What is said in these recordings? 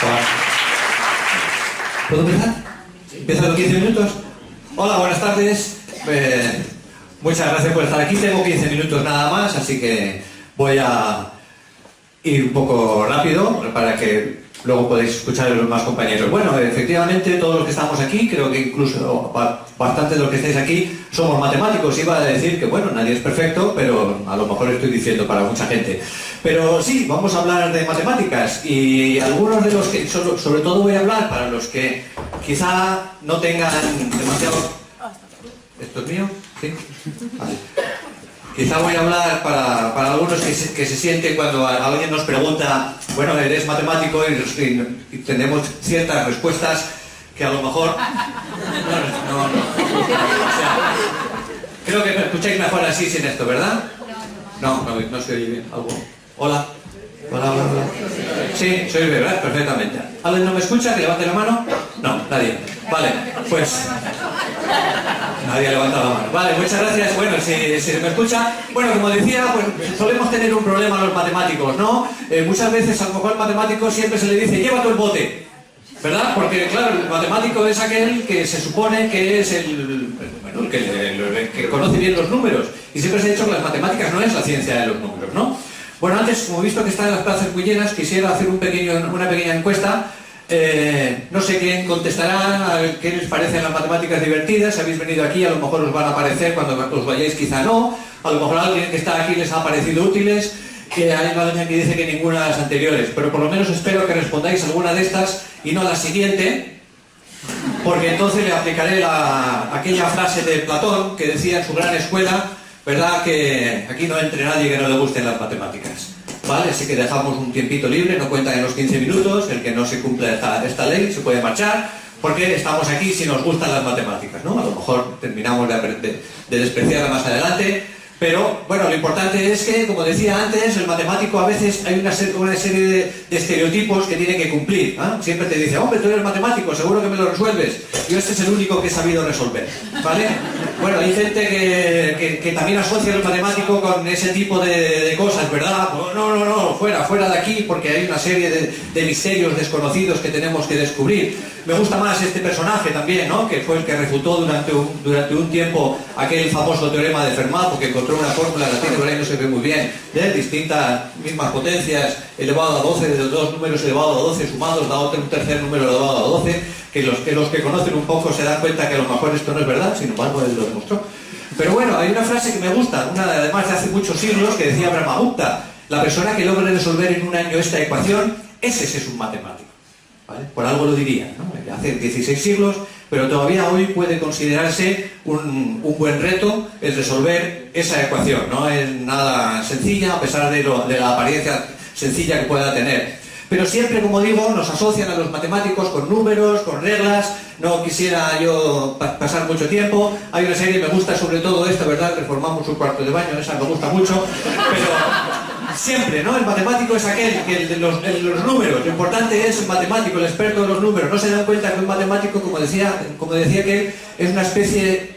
Hola. ¿Puedo empezar? ¿Empiezo en 15 minutos? Hola, buenas tardes. Muchas gracias por estar aquí. Tengo 15 minutos nada más, así que voy a ir un poco rápido para que luego podáis escuchar a los demás compañeros. Bueno, efectivamente, todos los que estamos aquí, creo que incluso bastante de los que estáis aquí, somos matemáticos. Iba a decir que, bueno, nadie es perfecto, pero a lo mejor estoy diciendo para mucha gente. Pero sí, vamos a hablar de matemáticas y algunos de los que, sobre todo voy a hablar para los que quizá no tengan demasiado... ¿Esto es mío? ¿Sí? Vale. Quizá voy a hablar para algunos que se sienten cuando alguien nos pregunta, bueno, eres matemático y tenemos ciertas respuestas que a lo mejor... No. O sea, creo que me escucháis mejor así sin esto, ¿verdad? No se oye bien. ¿Algo? Hola. Hola. Sí, soy verdad, perfectamente. ¿Alguien no me escucha? ¿Que levante la mano? No, nadie. Vale, pues... Nadie ha levantado la mano. Vale, muchas gracias. Bueno, si me escucha... Bueno, como decía, pues solemos tener un problema los matemáticos, ¿no? Muchas veces a lo mejor al matemático siempre se le dice, llévate el bote, ¿verdad? Porque, claro, el matemático es aquel que se supone que es el que conoce bien los números. Y siempre se ha dicho que las matemáticas no es la ciencia de los números, ¿no? Bueno, antes, como he visto que están las plazas muy llenas, quisiera hacer una pequeña encuesta. No sé quién contestará, qué les parecen las matemáticas divertidas. Si habéis venido aquí, a lo mejor os van a parecer, cuando os vayáis quizá no. A lo mejor a alguien que está aquí les ha parecido útiles, que hay una doña que dice que ninguna de las anteriores. Pero por lo menos espero que respondáis a alguna de estas y no a la siguiente, porque entonces le aplicaré aquella frase de Platón que decía en su gran escuela, ¿verdad? Que aquí no entre nadie que no le gusten las matemáticas. Vale, así que dejamos un tiempito libre, no cuentan en los 15 minutos, el que no se cumpla esta ley se puede marchar, porque estamos aquí si nos gustan las matemáticas, ¿no? A lo mejor terminamos de despreciarla más adelante, pero bueno, lo importante es que, como decía antes, el matemático a veces hay una serie de estereotipos que tiene que cumplir, ¿eh? Siempre te dice, hombre, tú eres matemático, seguro que me lo resuelves. Yo este es el único que he sabido resolver, ¿vale? Bueno, hay gente que también asocia el matemático con ese tipo de cosas, ¿verdad? No, fuera de aquí, porque hay una serie de misterios desconocidos que tenemos que descubrir. Me gusta más este personaje también, ¿no? Que fue el que refutó durante un tiempo aquel famoso teorema de Fermat, porque encontró una fórmula, la tiene por ahí, no se ve muy bien, de distintas mismas potencias elevado a 12, de dos números elevado a 12 sumados, da un tercer número elevado a 12, que los que conocen un poco se dan cuenta que a lo mejor esto no es verdad, sin embargo él lo demostró. Pero bueno, hay una frase que me gusta, además de hace muchos siglos, que decía Brahmagupta: la persona que logre resolver en un año esta ecuación, ese es un matemático. ¿Vale? Por algo lo diría, ¿no? Hace 16 siglos, pero todavía hoy puede considerarse un buen reto el resolver esa ecuación. No es nada sencilla, a pesar de la apariencia sencilla que pueda tener. Pero siempre, como digo, nos asocian a los matemáticos con números, con reglas. No quisiera yo pasar mucho tiempo. Hay una serie, me gusta sobre todo esta, ¿verdad? Reformamos un cuarto de baño, esa me gusta mucho. Pero siempre, ¿no? El matemático es aquel que de los números. Lo importante es el matemático, el experto de los números. No se dan cuenta que un matemático, como decía que es una especie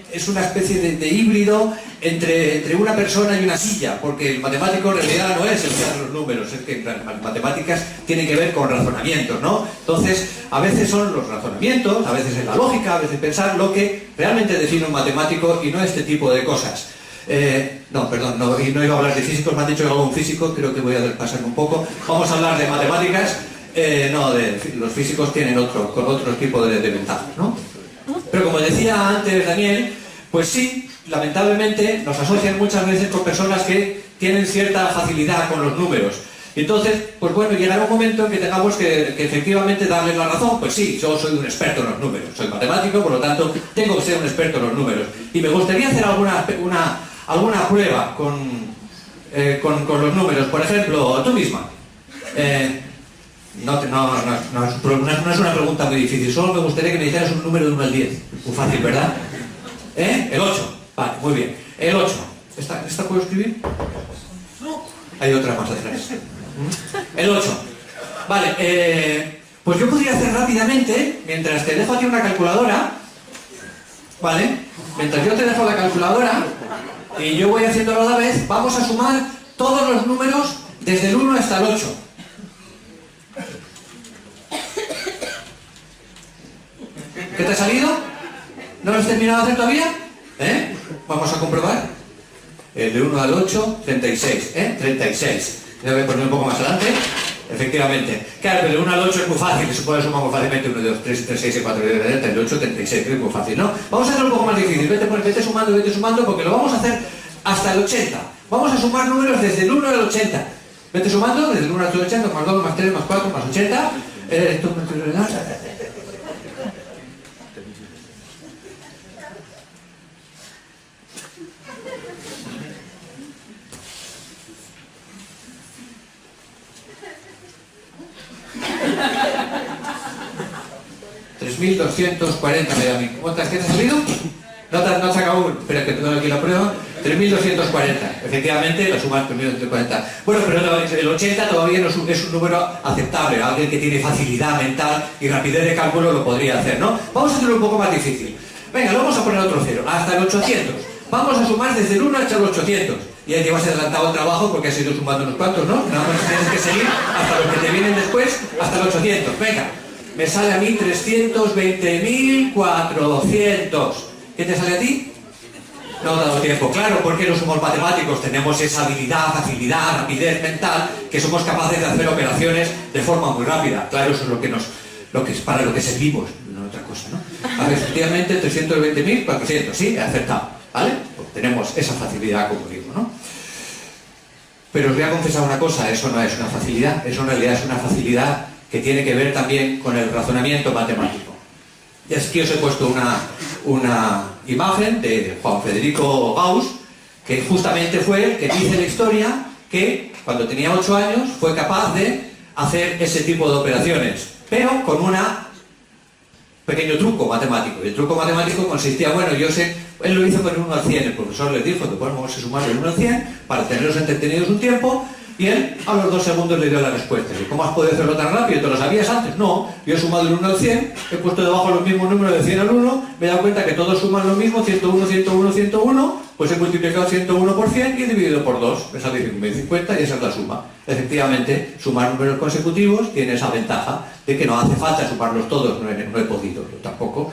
de híbrido entre una persona y una silla, porque el matemático en realidad no es el que hace los números, es que las matemáticas tienen que ver con razonamientos, ¿no? Entonces, a veces son los razonamientos, a veces es la lógica, a veces pensar lo que realmente define un matemático y no este tipo de cosas. Y no iba a hablar de físicos, me han dicho que hago un físico, creo que voy a pasarme un poco. Vamos a hablar de matemáticas, los físicos tienen otro tipo de ventajas, ¿no? Pero como decía antes Daniel, pues sí, lamentablemente nos asocian muchas veces con personas que tienen cierta facilidad con los números. Y entonces, pues bueno, llegará un momento en que tengamos que efectivamente darles la razón. Pues sí, yo soy un experto en los números, soy matemático, por lo tanto tengo que ser un experto en los números. Y me gustaría hacer alguna prueba con los números. Por ejemplo, tú misma. No es una pregunta muy difícil, solo me gustaría que me dijeras un número de 1 al 10. Muy fácil, ¿verdad? El 8. Vale, muy bien. El 8. ¿Esta puedo escribir? Hay otra más atrás. El 8. Vale, pues yo podría hacer rápidamente, mientras te dejo a ti una calculadora, ¿vale? Mientras yo te dejo la calculadora y yo voy haciéndolo a la vez, vamos a sumar todos los números desde el 1 hasta el 8. te ha salido? ¿No lo has terminado de hacer todavía? Vamos a comprobar. De 1 al 8, 36. 36. Ya voy a poner un poco más adelante. Efectivamente. Claro, pero de 1 al 8 es muy fácil, se puede sumar muy fácilmente. 1, 2, 3, 6, 4, 8, 36. Es muy fácil, ¿no? Vamos a hacerlo un poco más difícil. Vete sumando, porque lo vamos a hacer hasta el 80. Vamos a sumar números desde el 1 al 80. Vete sumando desde el 1 al 80, más 2, más 3, más 4, más 80. Esto, 3.240 me da a mí. ¿Cuántas que te ha salido? No te has sacado uno. Espera que tengo aquí la prueba. 3.240. Efectivamente, la suma es 3.240. Bueno, pero el 80 todavía no es un número aceptable. Alguien que tiene facilidad mental y rapidez de cálculo lo podría hacer, ¿no? Vamos a hacerlo un poco más difícil. Venga, lo vamos a poner otro cero. Hasta el 800. Vamos a sumar desde el 1 hasta el 800. Y ya llevas adelantado el trabajo porque has ido sumando unos cuantos, ¿no? Nada más tienes que seguir hasta los que te vienen después, hasta el 800. Venga. Me sale a mí 320.400. ¿Qué te sale a ti? No ha dado tiempo. Claro, porque no somos matemáticos, tenemos esa habilidad, facilidad, rapidez mental, que somos capaces de hacer operaciones de forma muy rápida. Claro, eso es para lo que servimos, no otra cosa, ¿no? A ver, efectivamente, 320.400, sí, he acertado, ¿vale? Pues tenemos esa facilidad, como digo, ¿no? Pero os voy a confesar una cosa, eso no es una facilidad, eso en realidad es una facilidad que tiene que ver también con el razonamiento matemático. Y aquí os he puesto una imagen de Juan Federico Gauss, que justamente fue el que dice la historia que cuando tenía 8 años fue capaz de hacer ese tipo de operaciones, pero con un pequeño truco matemático. Y el truco matemático consistía, bueno, yo sé, él lo hizo con el 1 al 100, el profesor le dijo que podemos sumar el 1 al 100 para tenerlos entretenidos un tiempo. Y él a los 2 segundos le dio la respuesta. ¿Y cómo has podido hacerlo tan rápido? ¿Te lo sabías antes? No, yo he sumado el 1 al 100, he puesto debajo los mismos números de 100 al 1, me he dado cuenta que todos suman lo mismo, 101, 101, 101, pues he multiplicado 101 por 100 y he dividido por 2, me sale 50 y esa es la suma. Efectivamente, sumar números consecutivos tiene esa ventaja de que no hace falta sumarlos todos, no he podido, yo tampoco.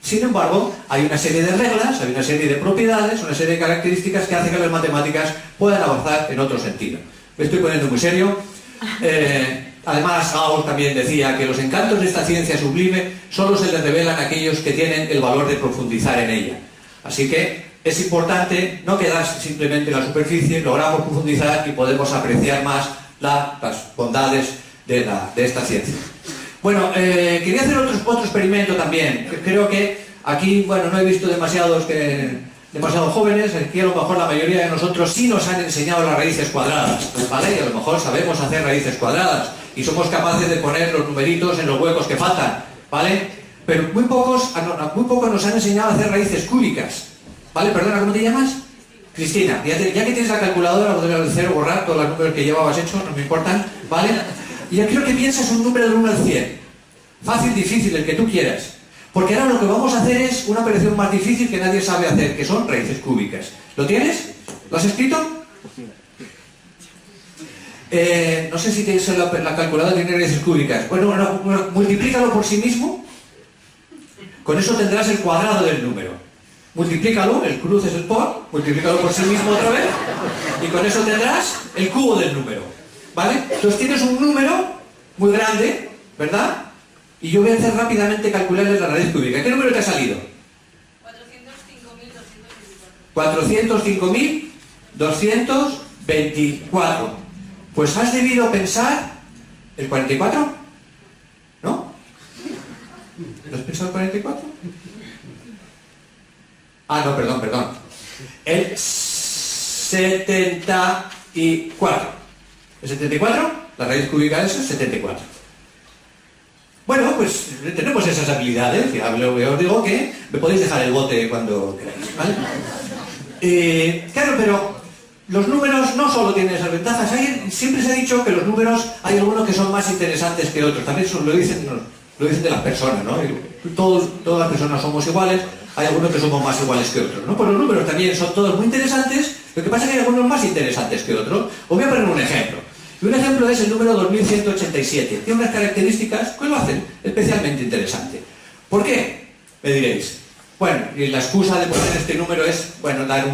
Sin embargo, hay una serie de reglas, hay una serie de propiedades, una serie de características que hacen que las matemáticas puedan avanzar en otro sentido. Me estoy poniendo muy serio. Además, Gauss también decía que los encantos de esta ciencia sublime solo se les revelan a aquellos que tienen el valor de profundizar en ella. Así que es importante no quedarse simplemente en la superficie, logramos profundizar y podemos apreciar más las bondades de esta ciencia. Bueno, quería hacer otro experimento también. Creo que aquí, bueno, no he visto demasiado jóvenes, aquí a lo mejor la mayoría de nosotros sí nos han enseñado las raíces cuadradas, ¿vale? Y a lo mejor sabemos hacer raíces cuadradas y somos capaces de poner los numeritos en los huecos que faltan, ¿vale? Pero muy pocos nos han enseñado a hacer raíces cúbicas, ¿vale? Perdona, ¿cómo te llamas? Cristina, ya que tienes la calculadora, podrías hacer borrar todos los números que llevabas hechos, no me importan, ¿vale? Y yo quiero que pienses un número del 1 al 100, fácil, difícil, el que tú quieras. Porque ahora lo que vamos a hacer es una operación más difícil que nadie sabe hacer, que son raíces cúbicas. ¿Lo tienes? ¿Lo has escrito? No sé si tienes la calculadora tiene raíces cúbicas. Bueno, multiplícalo por sí mismo. Con eso tendrás el cuadrado del número. Multiplícalo, el cruz es el por, multiplícalo por sí mismo otra vez, y con eso tendrás el cubo del número. ¿Vale? Entonces tienes un número muy grande, ¿verdad? Y yo voy a hacer rápidamente calcularle la raíz cúbica. ¿Qué número te ha salido? 405.224. Pues has debido pensar el 44, ¿no? ¿No has pensado el 44? Ah, no, perdón. El 74. ¿El 74? La raíz cúbica de eso es 74. Bueno, pues tenemos esas habilidades. Ya os digo que me podéis dejar el bote cuando queráis, ¿vale? Claro, pero los números no solo tienen esas ventajas. Siempre se ha dicho que los números hay algunos que son más interesantes que otros. También lo dicen de las personas, ¿no? Todas las personas somos iguales. Hay algunos que somos más iguales que otros, ¿no? Pues los números también son todos muy interesantes. Lo que pasa es que hay algunos más interesantes que otros. Os voy a poner un ejemplo. Y un ejemplo es el número 2187. Tiene unas características que lo hacen especialmente interesante. ¿Por qué? Me diréis. Bueno, y la excusa de poner este número es, bueno, dar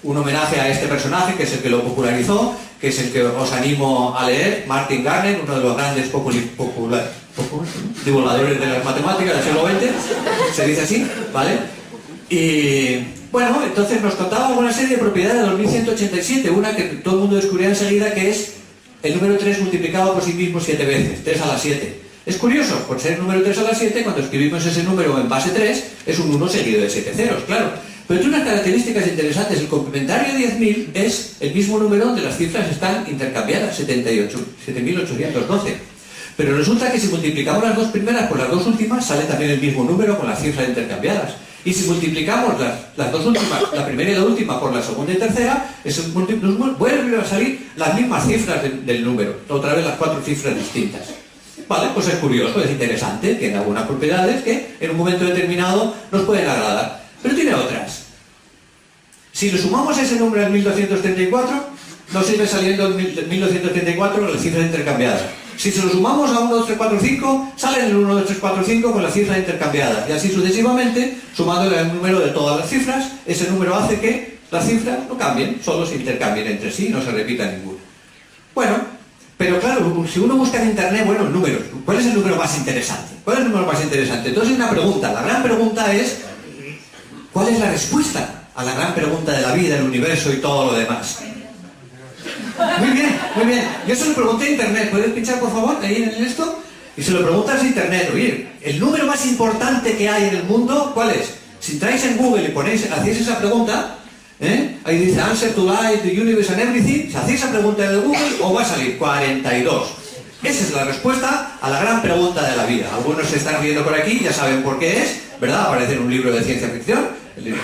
un homenaje a este personaje, que es el que lo popularizó, que es el que os animo a leer, Martin Gardner, uno de los grandes divulgadores de las matemáticas del siglo XX, se dice así, ¿vale? Y bueno, entonces nos contaba una serie de propiedades de 2187, una que todo el mundo descubrió enseguida, que es el número 3 multiplicado por sí mismo 7 veces, 3 a la 7. Es curioso, por ser el número 3 a la 7, cuando escribimos ese número en base 3, es un 1 seguido de 7 ceros, claro. Pero tiene unas características interesantes. El complementario de 10.000 es el mismo número donde las cifras están intercambiadas, 7.812. Pero resulta que si multiplicamos las dos primeras por las dos últimas, sale también el mismo número con las cifras intercambiadas. Y si multiplicamos las dos últimas, la primera y la última, por la segunda y tercera, vuelven a salir las mismas cifras del número. Otra vez las 4 cifras distintas. Vale, pues es curioso, es interesante, tiene algunas propiedades que en un momento determinado nos pueden agradar. Pero tiene otras. Si le sumamos ese número al 1234, nos sigue saliendo el 1234 las cifras intercambiadas. Si se lo sumamos a 1, 2, 3, 4, 5, salen el 1, 2, 3, 4, 5 con las cifras intercambiadas. Y así sucesivamente, sumándole el número de todas las cifras, ese número hace que las cifras no cambien, solo se intercambien entre sí, no se repita ninguna. Bueno, pero claro, si uno busca en internet, bueno, números, ¿cuál es el número más interesante? ¿Cuál es el número más interesante? Entonces hay una pregunta, la gran pregunta es, ¿cuál es la respuesta a la gran pregunta de la vida, el universo y todo lo demás? Muy bien, muy bien. Yo se lo pregunté a internet. ¿Puedes pinchar, por favor, ahí en esto? Y se lo preguntas a internet. Oye, ¿el número más importante que hay en el mundo, cuál es? Si entráis en Google y hacéis esa pregunta, ahí dice Answer to Life, the Universe and Everything. Si hacéis esa pregunta en el Google, os va a salir 42. Esa es la respuesta a la gran pregunta de la vida. Algunos se están riendo por aquí, ya saben por qué es, ¿verdad? Aparece en un libro de ciencia ficción. El libro,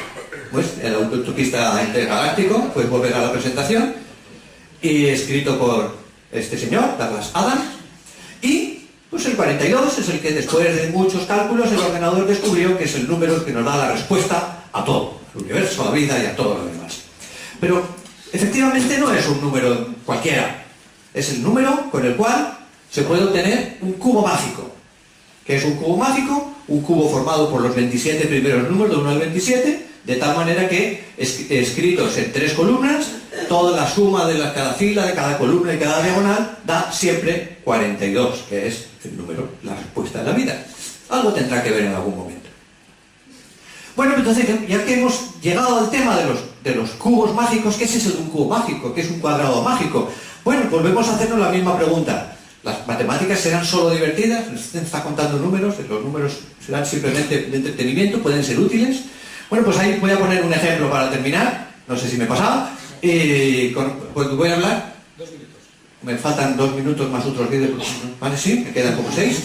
pues, el autoestopista intergaláctico. Puedes volver a la presentación. Y escrito por este señor, Douglas Adams. Y pues el 42 es el que, después de muchos cálculos, el ordenador descubrió que es el número que nos da la respuesta a todo, al universo, a la vida y a todo lo demás. Pero efectivamente no es un número cualquiera, es el número con el cual se puede obtener un cubo mágico. ¿Qué es un cubo mágico? Un cubo formado por los 27 primeros números, de 1 al 27, de tal manera que, escritos en 3 columnas, toda la suma de cada fila, de cada columna y cada diagonal da siempre 42, que es el número, la respuesta de la vida. Algo tendrá que ver en algún momento. Bueno, entonces, ya que hemos llegado al tema de los cubos mágicos, ¿qué es eso de un cubo mágico? ¿Qué es un cuadrado mágico? Bueno, volvemos a hacernos la misma pregunta. ¿Las matemáticas serán solo divertidas? ¿Se está contando números? ¿Los números serán simplemente de entretenimiento? ¿Pueden ser útiles? Bueno, pues ahí voy a poner un ejemplo para terminar. No sé si me pasaba. Pues voy a hablar. 2 minutos. Me faltan 2 minutos más otros 10. ¿Vale? Sí, me quedan como 6.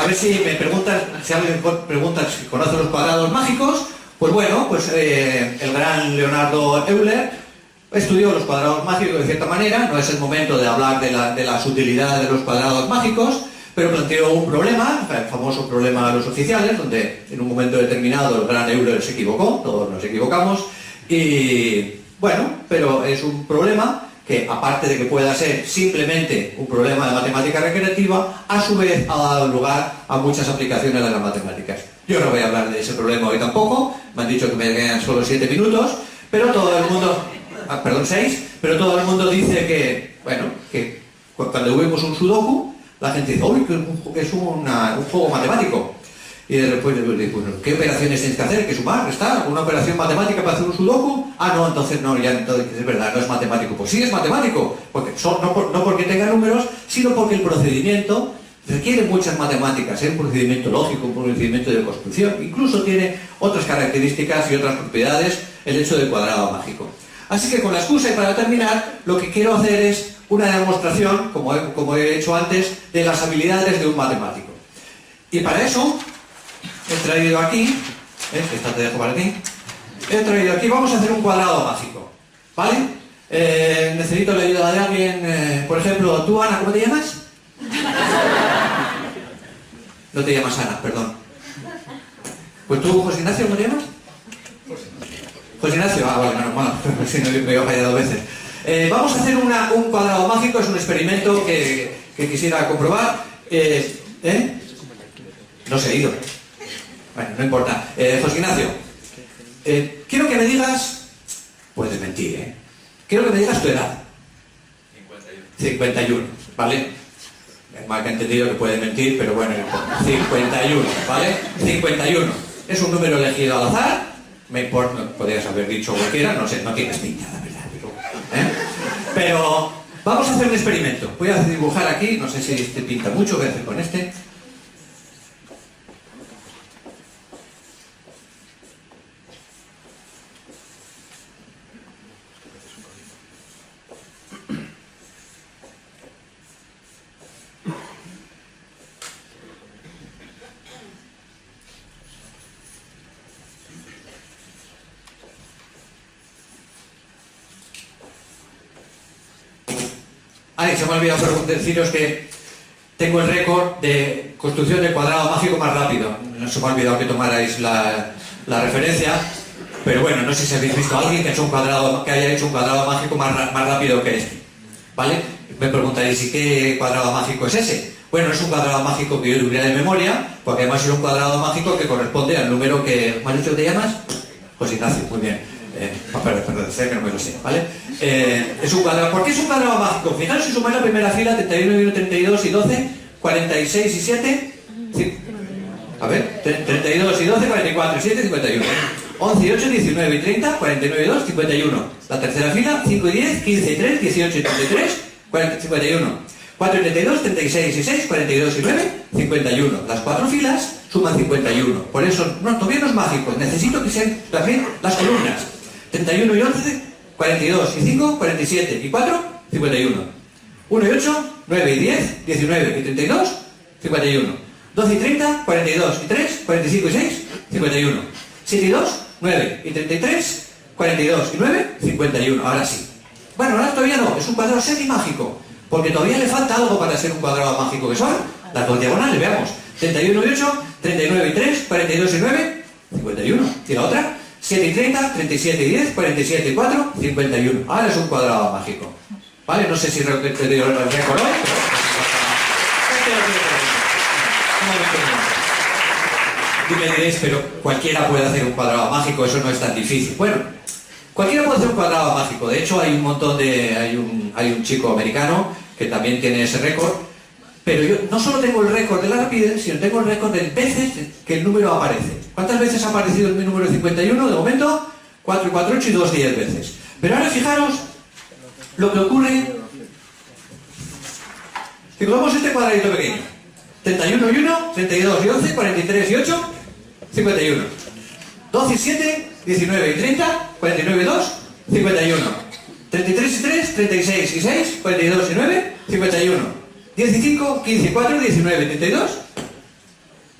A ver si me preguntas, si alguien pregunta si conoce los cuadrados mágicos. Pues bueno, pues el gran Leonardo Euler estudió los cuadrados mágicos de cierta manera. No es el momento de hablar de las utilidades de los cuadrados mágicos, pero planteó un problema, el famoso problema de los oficiales, donde en un momento determinado el gran Euler se equivocó, todos nos equivocamos, y bueno, pero es un problema que, aparte de que pueda ser simplemente un problema de matemática recreativa, a su vez ha dado lugar a muchas aplicaciones de las matemáticas. Yo no voy a hablar de ese problema hoy tampoco, me han dicho que me quedan solo 7 minutos, pero todo el mundo... perdón, 6, pero todo el mundo dice que, bueno, que cuando vemos un sudoku, la gente dice, uy, que es un juego matemático. Y después le digo, bueno, ¿qué operaciones tienes que hacer? ¿Que sumar? ¿Restar? ¿Una operación matemática para hacer un sudoku? Ah, no, entonces no, ya entonces, es verdad, no es matemático. Pues sí es matemático, porque no porque tenga números, sino porque el procedimiento requiere muchas matemáticas, es un procedimiento lógico, un procedimiento de construcción. Incluso tiene otras características y otras propiedades el hecho del cuadrado mágico. Así que con la excusa y para terminar, lo que quiero hacer es una demostración, como he hecho antes, de las habilidades de un matemático. Y para eso he traído aquí, esta te dejo para ti, he traído aquí, vamos a hacer un cuadrado mágico, ¿vale? Necesito la ayuda de alguien, por ejemplo, tú, Ana, ¿cómo te llamas? No te llamas Ana, perdón. Pues tú, José Ignacio, ¿cómo te llamas? José Ignacio, vale, menos mal, si no me he fallado 2 veces. Vamos a hacer un cuadrado mágico, es un experimento que quisiera comprobar. No se ha ido. Bueno, no importa. José Ignacio, quiero que me digas... Puedes mentir, ¿eh? Quiero que me digas tu edad. 51, ¿vale? Es mal que he entendido que puede mentir, pero bueno, 51, ¿vale? 51. Es un número elegido al azar. Me importa, podrías haber dicho cualquiera, no sé, no tienes pinta, la verdad. Pero vamos a hacer un experimento. Voy a dibujar aquí, no sé si este pinta mucho, voy a hacer con este. Se me ha olvidado deciros que tengo el récord de construcción del cuadrado mágico más rápido. No se me ha olvidado que tomarais la referencia, pero bueno, no sé si habéis visto a alguien que haya hecho un cuadrado mágico más rápido que este. ¿Vale? Me preguntaréis, ¿y qué cuadrado mágico es ese? Bueno, es un cuadrado mágico que yo tuviera de memoria, porque además es un cuadrado mágico que corresponde al número que... ¿Me has dicho que te llamas? José Ignacio, muy bien. Perdón, sé que no me lo sé, ¿vale? Es un cuadrado. ¿Por qué es un cuadrado mágico? Fijaros si sumáis la primera fila, 31, 1, 32 y 12, 46 y 7. ¿Sí? A ver, 32 y 12, 44 y 7, 51. 11 y 8, 19 y 30, 49 y 2, 51. La tercera fila, 5 y 10, 15 y 3, 18 y 33, 51. 4 y 32, 36 y 6, 42 y 9, 51. Las cuatro filas suman 51. Por eso, no, todavía no es mágico. Necesito que sean también las columnas. 31 y 11, 42 y 5, 47 y 4, 51. 1 y 8, 9 y 10, 19 y 32, 51. 12 y 30, 42 y 3, 45 y 6, 51. 7 y 2, 9 y 33, 42 y 9, 51. Ahora sí. Bueno, ahora todavía no, es un cuadrado semimágico, porque todavía le falta algo para ser un cuadrado mágico, que son las dos diagonales, veamos. 31 y 8, 39 y 3, 42 y 9, 51. ¿Y la otra? 7 y 30, 37 y 10, 47 y 4, 51. Ahora es un cuadrado mágico. ¿Vale? No sé si te digo el récord hoy, pero... Y me diréis, pero cualquiera puede hacer un cuadrado mágico, eso no es tan difícil. Bueno, cualquiera puede hacer un cuadrado mágico. De hecho, hay un montón de... Hay un chico americano que también tiene ese récord. Pero yo no solo tengo el récord de la rapidez, sino tengo el récord de veces que el número aparece. ¿Cuántas veces ha aparecido el número 51? De momento, 4 y 4, 8 y 2, 10 veces. Pero ahora fijaros lo que ocurre. Si cogemos este cuadradito pequeño. 31 y 1, 32 y 11, 43 y 8, 51. 12 y 7, 19 y 30, 49 y 2, 51. 33 y 3, 36 y 6, 42 y 9, 51. 10 y 5, 15 y 4, 19, 32,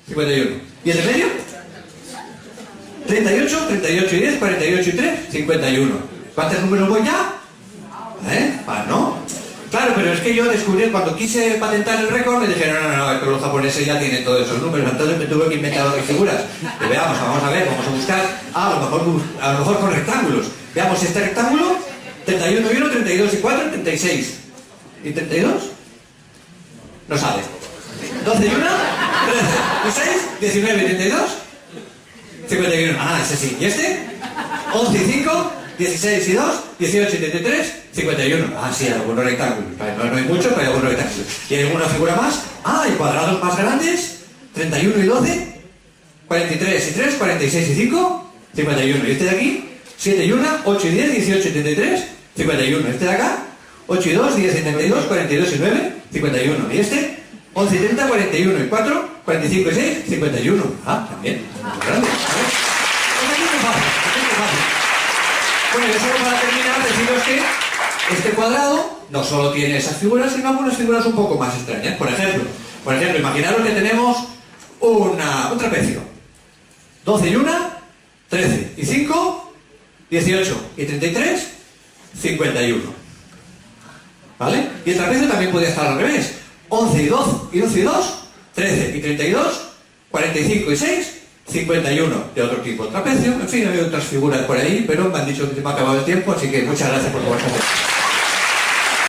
51. ¿Y el de medio? 38, 38 y 10, 48 y 3, 51. ¿Cuántos números voy ya? ¿No? Claro, pero es que yo descubrí, cuando quise patentar el récord, me dijeron, no, pero los japoneses ya tienen todos esos números, entonces me tuve que inventar otras figuras. Y veamos, vamos a ver, vamos a buscar, a lo mejor con rectángulos. Veamos este rectángulo, 31 y 1, 32 y 4, 36. ¿Y 32? No sale. 12 y 1, 13 y 6, 19 y 32, 51. Ah, ese sí. ¿Y este? 11 y 5, 16 y 2, 18 y 33, 51. Ah, sí, algunos rectángulos. No hay muchos, pero hay algunos rectángulos. ¿Y hay alguna figura más? Ah, hay cuadrados más grandes. 31 y 12, 43 y 3, 46 y 5, 51. ¿Y este de aquí? 7 y 1, 8 y 10, 18 y 33, 51. ¿Este de acá? 8 y 2, 10 y 32, 42 y 9, 51. ¿Y este? 11 y 30, 41 y 4, 45 y 6, 51. Ah, también. Muy grande. Pues aquí es muy fácil. Bueno, y solo para terminar, deciros que este cuadrado no solo tiene esas figuras, sino algunas figuras un poco más extrañas. Por ejemplo, imaginaros que tenemos un trapecio. 12 y 1, 13 y 5, 18 y 33, 51. ¿Vale? Y el trapecio también podría estar al revés. 11 y 12 y 2, 13 y 32, 45 y 6, 51 de otro tipo de trapecio. En fin, hay otras figuras por ahí, pero me han dicho que se me ha acabado el tiempo, así que muchas gracias por vuestra atención.